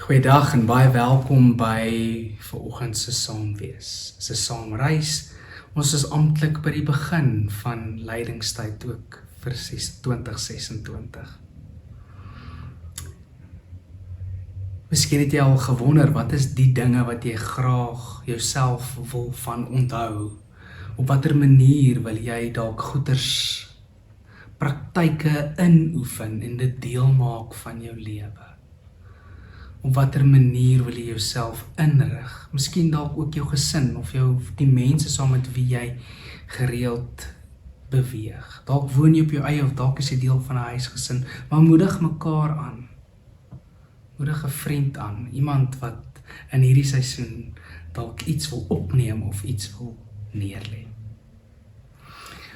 Goeiedag en baie welkom by vanoggend se saamwees. Dis 'n saamreis. Ons is amptelik by die begin van lydingstyd ook vir 2026. Miskien het jy al gewonder, wat is die dinge wat jy graag jouself wil van onthou? Op watter manier wil jy dalk goeders, praktyke inoefen en dit deel maak van jou lewe? Op watter manier wil jy jouself inrig? Miskien dalk ook jou gesin of die mense saam met wie jy gereeld beweeg. Dalk woon jy op jou eie of dalk is jy deel van 'n huisgesin, maar moedig mekaar aan. Moedig 'n vriend aan, iemand wat in hierdie seisoen dalk iets wil opneem of iets wil neerlê.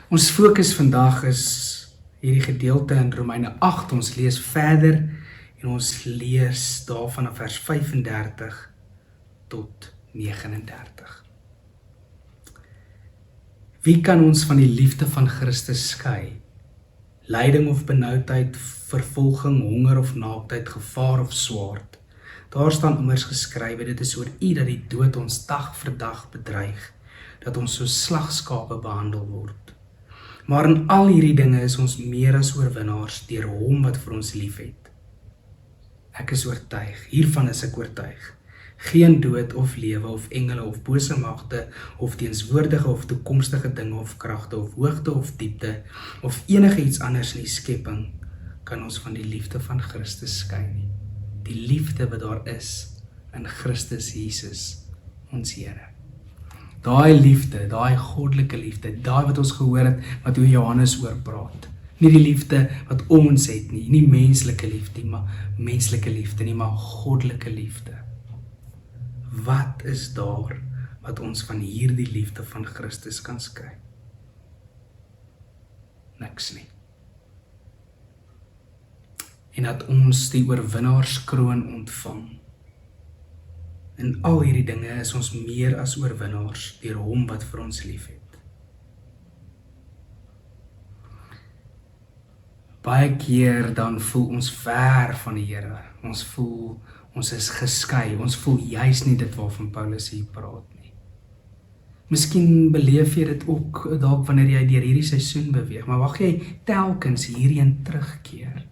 Ons fokus vandag is hierdie gedeelte in Romeine 8. Ons lees verder en ons lees daarvan in vers 35 tot 39. Wie kan ons van die liefde van Christus skei? Lyding of benoudheid, vervolging, honger of naaktheid, gevaar of swaard. Daar staan immers geskrywe, dit is oor U dat die dood ons dag vir dag bedreig, dat ons soos slagskape behandel word. Maar in al hierdie dinge is ons meer as oorwinnaars deur Hom wat vir ons liefhet. Ek is oortuig, hiervan is ek oortuig. Geen dood of lewe of engele of bose magte of teenswoordige of toekomstige dinge of kragte of hoogte of diepte of enige iets anders in die skepping kan ons van die liefde van Christus skei nie. Die liefde wat daar is in Christus Jesus, ons Here. Daai liefde, daai goddelike liefde, daai wat ons gehoor het wat Johannes oor praat. Nie die liefde wat ons het nie menslike liefde, maar goddelike liefde. Wat is daar wat ons van hierdie liefde van Christus kan skei? Niks nie. En dat ons die oorwinnaarskroon ontvang. In al hierdie dinge is ons meer as oorwinnaars deur Hom wat vir ons liefhet. Baie keer dan voel ons ver van die Here. Ons voel, ons is geskei. Ons voel juis nie dit waarvan Paulus hier praat nie. Miskien beleef jy dit ook dalk wanneer jy deur hierdie seisoen beweeg, maar mag jy telkens hierheen terugkeer.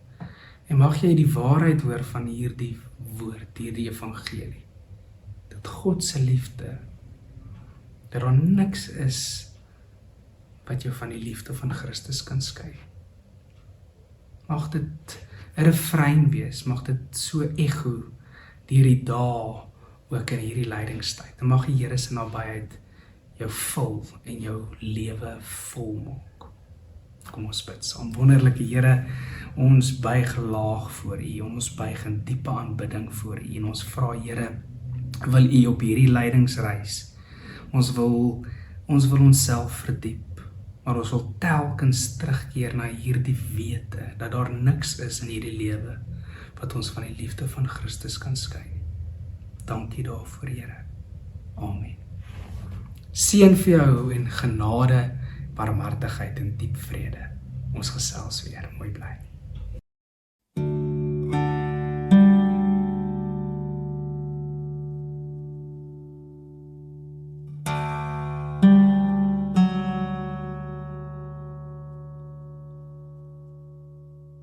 En mag jy die waarheid hoor van hierdie woord, hierdie evangelie. Dat God se liefde, dat daar niks is wat jou van die liefde van Christus kan skei. Mag dit 'n refrein wees, mag dit so echo deur die dae, ook in hierdie lydingstyd. En mag die Here se nabyheid jou vul en jou lewe volmaak. Kom ons bid saam. Wonderlike Here, ons buig laag voor U, ons buig in diepe aanbidding voor U, en ons vra Here, wil U op hierdie lydingsreis, ons wil onsself verdiep, maar ons wil telkens terugkeer na hierdie wete, dat daar niks is in hierdie lewe, wat ons van die liefde van Christus kan skei. Dankie daarvoor, Here. Amen. Seën vir jou en genade, barmhartigheid en diep vrede. Ons gesels weer. Mooi bly.